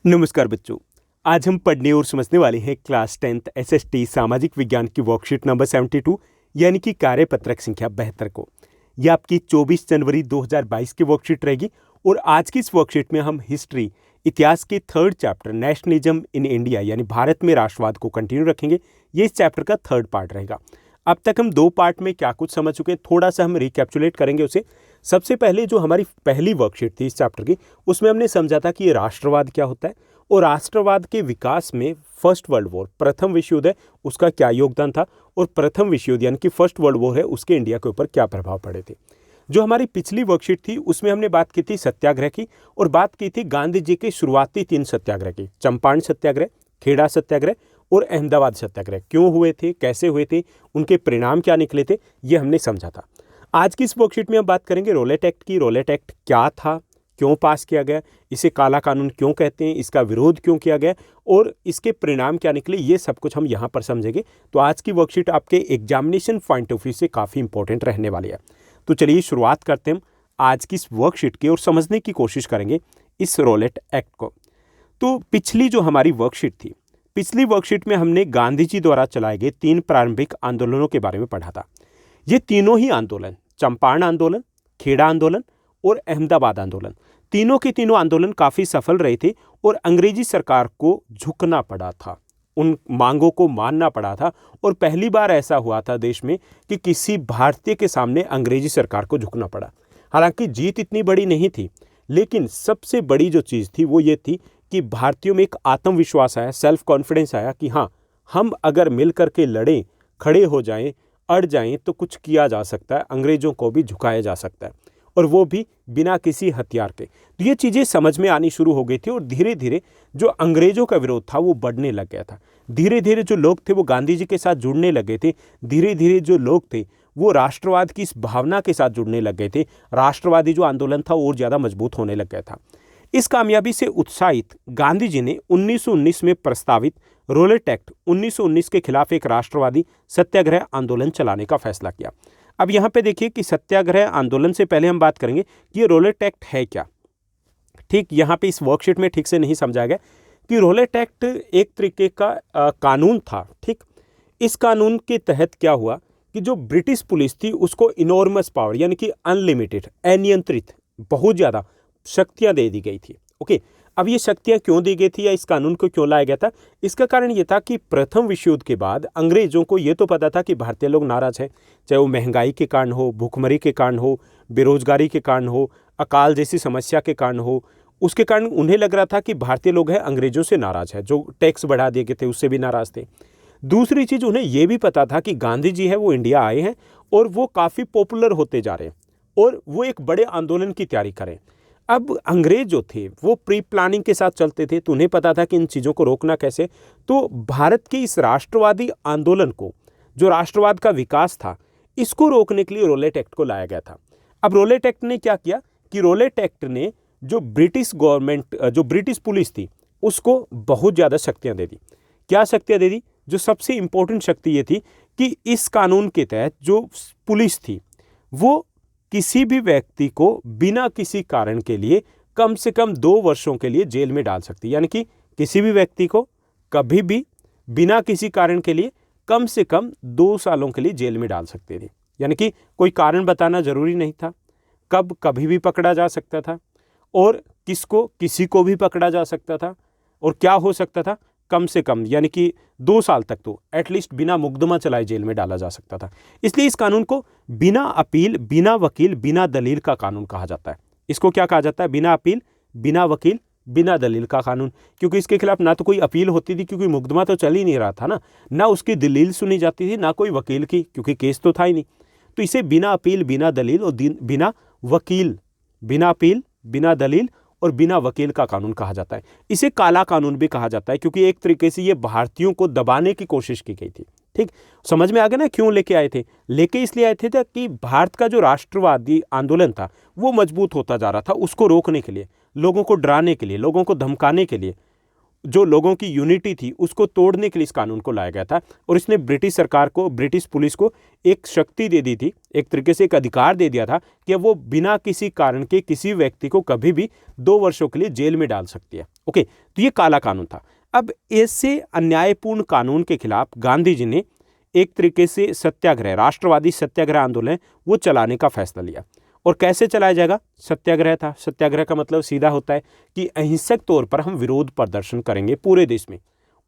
नमस्कार बच्चों। आज हम पढ़ने और समझने वाले हैं क्लास 10th एसएसटी सामाजिक विज्ञान की वर्कशीट नंबर 72 यानी कि कार्यपत्रक संख्या 72 को। यह आपकी 24 जनवरी 2022 की वर्कशीट रहेगी और आज की इस वर्कशीट में हम हिस्ट्री इतिहास के third chapter nationalism in India यानी भारत में राष्ट्रवाद को कंटिन्यू रखेंगे। ये इस चैप्टर का थर्ड पार्ट रहेगा। अब तक हम दो पार्ट में क्या कुछ समझ चुके हैं, थोड़ा सा हम रिकैप्चुलेट करेंगे उसे। सबसे पहले जो हमारी पहली वर्कशीट थी इस चैप्टर की, उसमें हमने समझा था कि ये राष्ट्रवाद क्या होता है और राष्ट्रवाद के विकास में फर्स्ट वर्ल्ड वॉर, प्रथम विश्व युद्ध है, उसका क्या योगदान था और प्रथम विश्व युद्ध यानी कि फर्स्ट वर्ल्ड वॉर है उसके इंडिया के ऊपर क्या प्रभाव पड़े थे। जो हमारी पिछली वर्कशीट थी उसमें हमने बात की थी सत्याग्रह की और बात की थी गांधी जी के शुरुआती 3 सत्याग्रह की, चंपारण सत्याग्रह, खेड़ा सत्याग्रह और अहमदाबाद सत्याग्रह। क्यों हुए थे, कैसे हुए थे, उनके परिणाम क्या निकले थे, ये हमने समझा था। आज की इस वर्कशीट में हम बात करेंगे रोलेट एक्ट की। रोलेट एक्ट क्या था, क्यों पास किया गया, इसे काला कानून क्यों कहते हैं, इसका विरोध क्यों किया गया और इसके परिणाम क्या निकले, ये सब कुछ हम यहाँ पर समझेंगे। तो आज की वर्कशीट आपके एग्जामिनेशन पॉइंट ऑफ व्यू से काफ़ी इंपॉर्टेंट रहने वाली है। तो चलिए शुरुआत करते हैं आज की इस वर्कशीट की और समझने की कोशिश करेंगे इस रोलेट एक्ट को। तो पिछली जो हमारी वर्कशीट थी, पिछली वर्कशीट में हमने गांधी जी द्वारा चलाए गए 3 प्रारंभिक आंदोलनों के बारे में पढ़ा था। ये तीनों ही आंदोलन, चंपारण आंदोलन, खेड़ा आंदोलन और अहमदाबाद आंदोलन, तीनों के तीनों आंदोलन काफ़ी सफल रहे थे और अंग्रेजी सरकार को झुकना पड़ा था, उन मांगों को मानना पड़ा था। और पहली बार ऐसा हुआ था देश में कि किसी भारतीय के सामने अंग्रेजी सरकार को झुकना पड़ा। हालांकि जीत इतनी बड़ी नहीं थी, लेकिन सबसे बड़ी जो चीज़ थी वो ये थी कि भारतीयों में एक आत्मविश्वास आया, सेल्फ कॉन्फिडेंस आया कि हाँ, हम अगर मिल करके लड़ें, खड़े हो जाएं, अड़ जाएं तो कुछ किया जा सकता है, अंग्रेज़ों को भी झुकाया जा सकता है और वो भी बिना किसी हथियार के। तो ये चीज़ें समझ में आनी शुरू हो गई थी और धीरे धीरे जो अंग्रेज़ों का विरोध था वो बढ़ने लग गया था। धीरे धीरे जो लोग थे वो गांधी जी के साथ जुड़ने लगे थे। धीरे धीरे जो लोग थे वो राष्ट्रवाद की इस भावना के साथ जुड़ने लग गए थे। राष्ट्रवादी जो आंदोलन था और ज़्यादा मजबूत होने लग गया था। इस कामयाबी से उत्साहित गांधी जी ने 1919 में प्रस्तावित रोलेट एक्ट 1919 के खिलाफ एक राष्ट्रवादी सत्याग्रह आंदोलन चलाने का फैसला किया। अब यहाँ पे देखिए कि सत्याग्रह आंदोलन से पहले हम बात करेंगे कि ये रोलेट एक्ट है क्या। ठीक, यहाँ पे इस वर्कशीट में ठीक से नहीं समझाया गया कि रोलेट एक्ट एक तरीके का कानून था। ठीक, इस कानून के तहत क्या हुआ कि जो ब्रिटिश पुलिस थी उसको इनॉर्मस पावर यानी कि अनलिमिटेड, अनियंत्रित बहुत ज़्यादा शक्तियाँ दे दी गई थी। ओके, अब ये शक्तियाँ क्यों दी गई थी या इस कानून को क्यों लाया गया था? इसका कारण ये था कि प्रथम विश्व युद्ध के बाद अंग्रेज़ों को ये तो पता था कि भारतीय लोग नाराज़ हैं, चाहे वो महंगाई के कारण हो, भूखमरी के कारण हो, बेरोजगारी के कारण हो, अकाल जैसी समस्या के कारण हो। उसके कारण उन्हें लग रहा था कि भारतीय लोग हैं अंग्रेज़ों से नाराज़ है, जो टैक्स बढ़ा दिए गए थे उससे भी नाराज़ थे। दूसरी चीज़, उन्हें यह भी पता था कि गांधी जी है वो इंडिया आए हैं और वो काफ़ी पॉपुलर होते जा रहे हैं और वो एक बड़े आंदोलन की तैयारी करें। अब अंग्रेज जो थे वो प्री प्लानिंग के साथ चलते थे, तो उन्हें पता था कि इन चीज़ों को रोकना कैसे। तो भारत के इस राष्ट्रवादी आंदोलन को, जो राष्ट्रवाद का विकास था, इसको रोकने के लिए रोलेट एक्ट को लाया गया था। अब रोलेट एक्ट ने क्या किया कि रोलेट एक्ट ने जो ब्रिटिश गवर्नमेंट, जो ब्रिटिश पुलिस थी, उसको बहुत ज़्यादा शक्तियाँ दे दी। क्या शक्तियाँ दे दी? जो सबसे इंपॉर्टेंट शक्ति ये थी कि इस कानून के तहत जो पुलिस थी वो किसी भी व्यक्ति को बिना किसी कारण के लिए कम से कम 2 वर्षों के लिए जेल में डाल सकती, यानी कि किसी भी व्यक्ति को कभी भी बिना किसी कारण के लिए कम से कम 2 सालों के लिए जेल में डाल सकते थे। यानी कि कोई कारण बताना जरूरी नहीं था, कब कभी भी पकड़ा जा सकता था और किसको, किसी को भी पकड़ा जा सकता था। और क्या हो सकता था? कम से कम यानी कि 2 साल तक तो एटलीस्ट बिना मुकदमा चलाए जेल में डाला जा सकता था। इसलिए इस कानून को बिना अपील, बिना वकील, बिना दलील का कानून कहा जाता है। इसको क्या कहा जाता है? बिना अपील, बिना वकील, बिना दलील का कानून। क्योंकि इसके खिलाफ ना तो कोई अपील होती थी क्योंकि मुकदमा तो चल ही नहीं रहा था ना उसकी दलील सुनी जाती थी, ना कोई वकील की क्योंकि केस तो था ही नहीं। तो इसे बिना अपील, बिना दलील और बिना वकील, बिना अपील, बिना दलील और बिना वकील का कानून कहा जाता है। इसे काला कानून भी कहा जाता है क्योंकि एक तरीके से ये भारतीयों को दबाने की कोशिश की गई थी। ठीक, समझ में आ गया ना क्यों लेके आए थे? लेके इसलिए आए थे कि भारत का जो राष्ट्रवादी आंदोलन था वो मजबूत होता जा रहा था, उसको रोकने के लिए, लोगों को डराने के लिए, लोगों को धमकाने के लिए। जो लोगों की यूनिटी थी उसको तोड़ने के लिए इस कानून को लाया गया था। और इसने ब्रिटिश सरकार को, ब्रिटिश पुलिस को एक शक्ति दे दी थी, एक तरीके से एक अधिकार दे दिया था कि वो बिना किसी कारण के किसी व्यक्ति को कभी भी 2 वर्षों के लिए जेल में डाल सकती है। ओके, तो ये काला कानून था। अब ऐसे अन्यायपूर्ण कानून के खिलाफ गांधी जी ने एक तरीके से सत्याग्रह, राष्ट्रवादी सत्याग्रह आंदोलन वो चलाने का फैसला लिया। और कैसे चलाया जाएगा? सत्याग्रह था। सत्याग्रह का मतलब सीधा होता है कि अहिंसक तौर पर हम विरोध प्रदर्शन करेंगे पूरे देश में,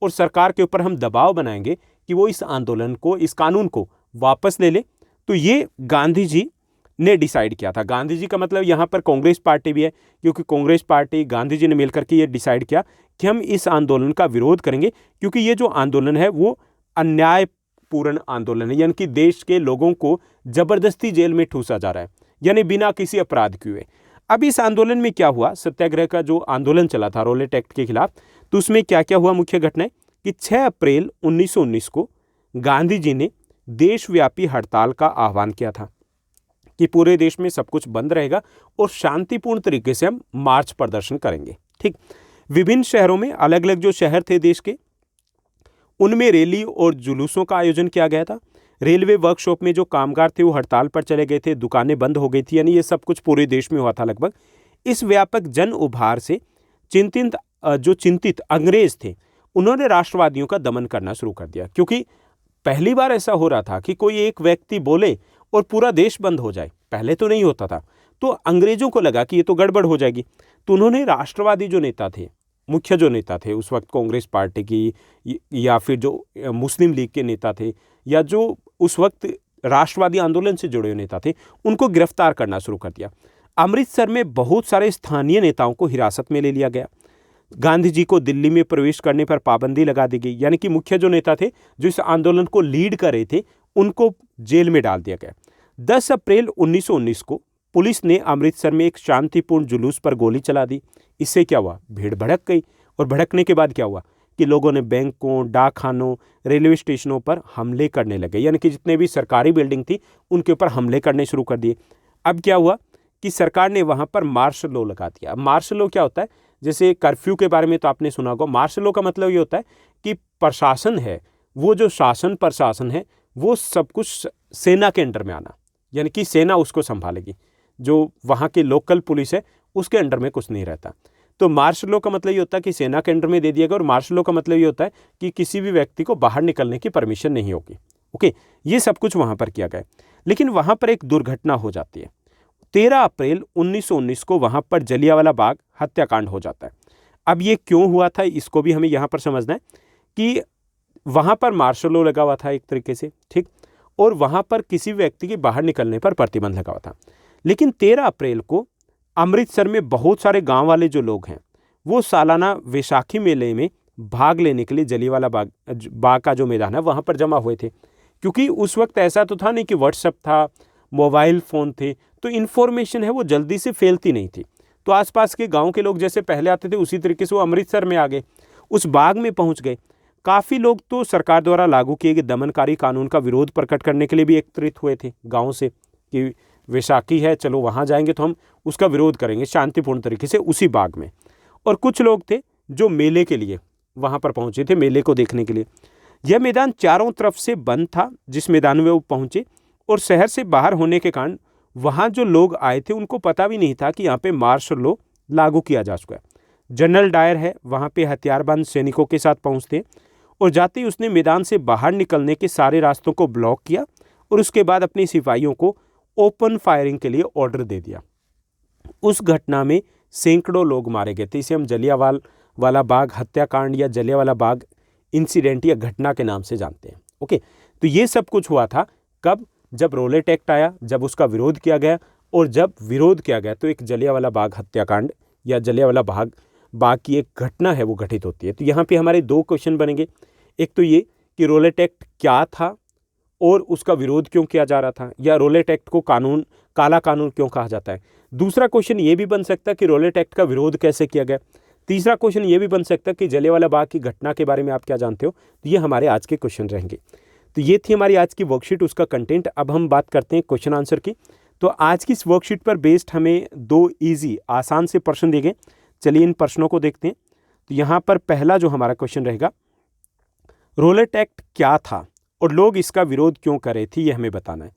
और सरकार के ऊपर हम दबाव बनाएंगे कि वो इस आंदोलन को, इस कानून को वापस ले ले। तो ये गांधी जी ने डिसाइड किया था। गांधी जी का मतलब यहाँ पर कांग्रेस पार्टी भी है, क्योंकि कांग्रेस पार्टी, गांधी जी ने मिलकर के ये डिसाइड किया कि हम इस आंदोलन का विरोध करेंगे, क्योंकि ये जो आंदोलन है वो अन्यायपूर्ण आंदोलन है, यानी कि देश के लोगों को जबरदस्ती जेल में ठूसा जा रहा है, यानी बिना किसी अपराध के हुए। अब इस आंदोलन में क्या हुआ? सत्याग्रह का जो आंदोलन चला था रोलेट एक्ट के खिलाफ, तो उसमें क्या क्या हुआ मुख्य घटनाएं कि 6 अप्रैल 1919 को गांधी जी ने देशव्यापी हड़ताल का आह्वान किया था कि पूरे देश में सब कुछ बंद रहेगा और शांतिपूर्ण तरीके से हम मार्च प्रदर्शन करेंगे। ठीक, विभिन्न शहरों में, अलग अलग जो शहर थे देश के, उनमें रैली और जुलूसों का आयोजन किया गया था। रेलवे वर्कशॉप में जो कामगार थे वो हड़ताल पर चले गए थे, दुकानें बंद हो गई थी, यानी ये सब कुछ पूरे देश में हुआ था लगभग। इस व्यापक जन उभार से चिंतित अंग्रेज थे, उन्होंने राष्ट्रवादियों का दमन करना शुरू कर दिया, क्योंकि पहली बार ऐसा हो रहा था कि कोई एक व्यक्ति बोले और पूरा देश बंद हो जाए। पहले तो नहीं होता था। तो अंग्रेजों को लगा कि ये तो गड़बड़ हो जाएगी, तो उन्होंने राष्ट्रवादी जो नेता थे, मुख्य जो नेता थे उस वक्त कांग्रेस पार्टी की, या फिर जो मुस्लिम लीग के नेता थे, या जो उस वक्त राष्ट्रवादी आंदोलन से जुड़े हुए नेता थे, उनको गिरफ्तार करना शुरू कर दिया। अमृतसर में बहुत सारे स्थानीय नेताओं को हिरासत में ले लिया गया। गांधी जी को दिल्ली में प्रवेश करने पर पाबंदी लगा दी गई, यानी कि मुख्य जो नेता थे जो इस आंदोलन को लीड कर रहे थे उनको जेल में डाल दिया गया। 10 अप्रैल 1919 को पुलिस ने अमृतसर में एक शांतिपूर्ण जुलूस पर गोली चला दी। इससे क्या हुआ? भीड़ भड़क गई, और भड़कने के बाद क्या हुआ कि लोगों ने बैंकों, डाकखानों, रेलवे स्टेशनों पर हमले करने लगे, यानी कि जितने भी सरकारी बिल्डिंग थी उनके ऊपर हमले करने शुरू कर दिए। अब क्या हुआ कि सरकार ने वहाँ पर मार्शल लॉ लगा दिया। मार्शल लॉ क्या होता है? जैसे कर्फ्यू के बारे में तो आपने सुना होगा। मार्शल लॉ का मतलब ये होता है कि प्रशासन है, वो जो शासन प्रशासन है, वो सब कुछ सेना के अंडर में आना, यानी कि सेना उसको संभालेगी। जो वहाँ की लोकल पुलिस है उसके अंडर में कुछ नहीं रहता। तो मार्शल लॉ का मतलब ये होता है कि सेना के अंडर में दे दिया गया, और मार्शल लॉ का मतलब ये होता है कि किसी भी व्यक्ति को बाहर निकलने की परमिशन नहीं होगी। ओके, ये सब कुछ वहाँ पर किया गया। लेकिन वहाँ पर एक दुर्घटना हो जाती है। 13 अप्रैल 1919 को वहाँ पर जलियांवाला बाग हत्याकांड हो जाता है। अब ये क्यों हुआ था इसको भी हमें यहाँ पर समझना है कि वहाँ पर मार्शल लॉ लगा हुआ था एक तरीके से, ठीक, और वहाँ पर किसी व्यक्ति के बाहर निकलने पर प्रतिबंध लगा हुआ था। लेकिन 13 अप्रैल को अमृतसर में बहुत सारे गांव वाले जो लोग हैं वो सालाना वैशाखी मेले में भाग लेने के लिए जलियांवाला बाग का जो मैदान है वहाँ पर जमा हुए थे। क्योंकि उस वक्त ऐसा तो था नहीं कि व्हाट्सएप था, मोबाइल फ़ोन थे, तो इन्फॉर्मेशन है वो जल्दी से फैलती नहीं थी। तो आसपास के गांव के लोग जैसे पहले आते थे उसी तरीके से वो अमृतसर में आ गए, उस बाग में पहुंच गए। काफ़ी लोग तो सरकार द्वारा लागू किए गए दमनकारी कानून का विरोध प्रकट करने के लिए भी एकत्रित हुए थे गाँव से कि वैशाखी है, चलो वहाँ जाएंगे तो हम उसका विरोध करेंगे शांतिपूर्ण तरीके से उसी बाग में। और कुछ लोग थे जो मेले के लिए वहाँ पर पहुँचे थे, मेले को देखने के लिए। यह मैदान चारों तरफ से बंद था जिस मैदान में वो पहुँचे, और शहर से बाहर होने के कारण वहाँ जो लोग आए थे उनको पता भी नहीं था कि यहाँ पे मार्शल लॉ लागू किया जा चुका है। जनरल डायर है वहाँ पे हथियारबंद सैनिकों के साथ पहुँचते, और जाते ही उसने मैदान से बाहर निकलने के सारे रास्तों को ब्लॉक किया, और उसके बाद अपने सिपाहियों को ओपन फायरिंग के लिए ऑर्डर दे दिया। उस घटना में सैकड़ों लोग मारे गए थे। इसे हम जलियांवाला बाग हत्याकांड या जलियांवाला बाग इंसिडेंट या घटना के नाम से जानते हैं। ओके, तो ये सब कुछ हुआ था कब? जब रोलेट एक्ट आया, जब उसका विरोध किया गया, और जब विरोध किया गया तो एक जलियांवाला बाग हत्याकांड या जलियांवाला बाग की एक घटना है वो घटित होती है। तो यहाँ पे हमारे 2 क्वेश्चन बनेंगे। एक तो ये कि रोलेट एक्ट क्या था और उसका विरोध क्यों किया जा रहा था, या रोलेट एक्ट को काला कानून क्यों कहा जाता है। दूसरा क्वेश्चन ये भी बन सकता है कि रोलेट एक्ट का विरोध कैसे किया गया। तीसरा क्वेश्चन ये भी बन सकता है कि जलियांवाला बाग की घटना के बारे में आप क्या जानते हो। तो ये हमारे आज के क्वेश्चन रहेंगे। तो ये थी हमारी आज की वर्कशीट, उसका कंटेंट। अब हम बात करते हैं क्वेश्चन आंसर की। तो आज की इस वर्कशीट पर बेस्ड हमें 2 ईजी आसान से प्रश्न दिए गए। चलिए इन प्रश्नों को देखते हैं। तो यहाँ पर पहला जो हमारा क्वेश्चन रहेगा, रोलेट एक्ट क्या था और लोग इसका विरोध क्यों कर रहे थे, ये हमें बताना है।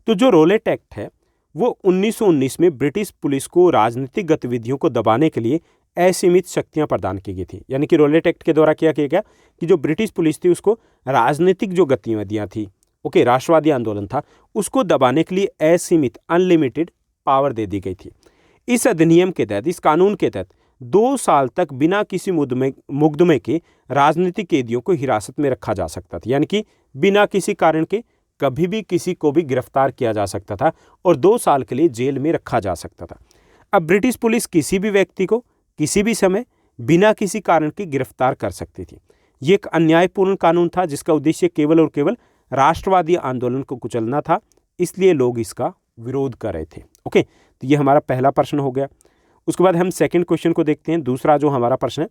तो जो रोलेट एक्ट है वो 1919 में ब्रिटिश पुलिस को राजनीतिक गतिविधियों को दबाने के लिए असीमित शक्तियां प्रदान की गई थी। यानी कि रोलेट एक्ट के द्वारा क्या किया गया कि जो ब्रिटिश पुलिस थी उसको राजनीतिक जो गतिविधियां थी, राष्ट्रवादी आंदोलन था, उसको दबाने के लिए असीमित अनलिमिटेड पावर दे दी गई थी। इस अधिनियम के तहत, इस कानून के तहत 2 साल तक बिना किसी मुकदमे के राजनीतिक कैदियों को हिरासत में रखा जा सकता था। यानी कि बिना किसी कारण के कभी भी किसी को भी गिरफ्तार किया जा सकता था और 2 साल के लिए जेल में रखा जा सकता था। अब ब्रिटिश पुलिस किसी भी व्यक्ति को किसी भी समय बिना किसी कारण के गिरफ्तार कर सकती थी। ये एक अन्यायपूर्ण कानून था जिसका उद्देश्य केवल और केवल राष्ट्रवादी आंदोलन को कुचलना था, इसलिए लोग इसका विरोध कर रहे थे। तो ये हमारा पहला प्रश्न हो गया। उसके बाद हम सेकंड क्वेश्चन को देखते हैं। दूसरा जो हमारा प्रश्न है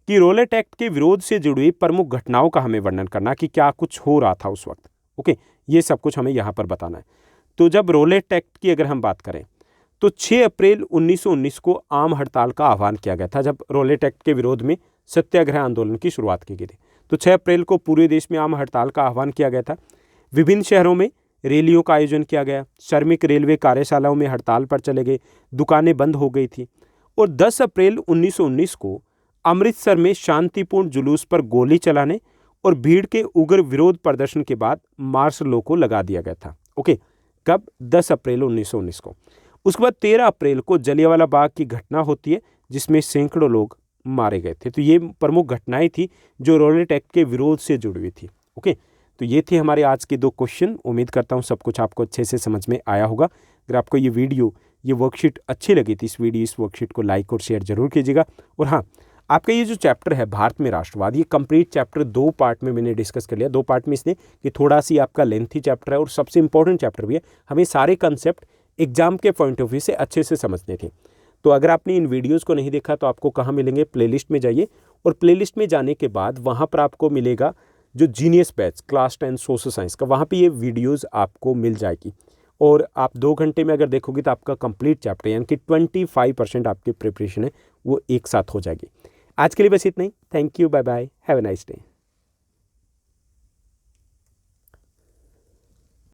कि रोलेट एक्ट के विरोध से जुड़ी हुई प्रमुख घटनाओं का हमें वर्णन करना कि क्या कुछ हो रहा था उस वक्त। ये सब कुछ हमें यहाँ पर बताना है। तो जब रोलेट एक्ट की अगर हम बात करें तो 6 अप्रैल 1919 को आम हड़ताल का आह्वान किया गया था, जब रोलेट एक्ट के विरोध में सत्याग्रह आंदोलन की शुरुआत की गई थी। तो 6 अप्रैल को पूरे देश में आम हड़ताल का आह्वान किया गया था। विभिन्न शहरों में रैलियों का आयोजन किया गया। श्रमिक रेलवे कार्यशालाओं में हड़ताल पर चले गए, दुकानें बंद हो गई थी। और 10 अप्रैल 1919 को अमृतसर में शांतिपूर्ण जुलूस पर गोली चलाने और भीड़ के उग्र विरोध प्रदर्शन के बाद मार्शलों को लगा दिया गया था। कब? 10 अप्रैल 1919 को। उसके बाद 13 अप्रैल को जलियांवाला बाग की घटना होती है जिसमें सैकड़ों लोग मारे गए थे। तो ये प्रमुख घटनाएं थी जो रोलेट एक्ट के विरोध से जुड़ी हुई थी। तो ये थे हमारे आज के 2 क्वेश्चन। उम्मीद करता हूँ सब कुछ आपको अच्छे से समझ में आया होगा। अगर आपको ये वीडियो, ये वर्कशीट अच्छी लगी थी, इस वर्कशीट को लाइक और शेयर जरूर कीजिएगा। और हाँ, आपका ये जो चैप्टर है भारत में राष्ट्रवाद, ये कंप्लीट चैप्टर 2 पार्ट में मैंने डिस्कस कर लिया। 2 पार्ट में इसलिए कि थोड़ा सी आपका लेंथी चैप्टर है और सबसे इंपॉर्टेंट चैप्टर भी है। हमें सारे कंसेप्ट एग्जाम के पॉइंट ऑफ व्यू से अच्छे से समझने थे। तो अगर आपने इन वीडियोज़ को नहीं देखा तो आपको कहाँ मिलेंगे? प्लेलिस्ट में जाइए और प्लेलिस्ट में जाने के बाद वहाँ पर आपको मिलेगा जो genius batch class 10 social science का, वहाँ पे ये वीडियोस आपको मिल जाएगी। और आप 2 घंटे में अगर देखोगे तो आपका कंप्लीट चैप्टर यानी कि 25% आपकी प्रिपरेशन है वो एक साथ हो जाएगी। आज के लिए बस इतना ही। Thank you, bye bye, have a nice day.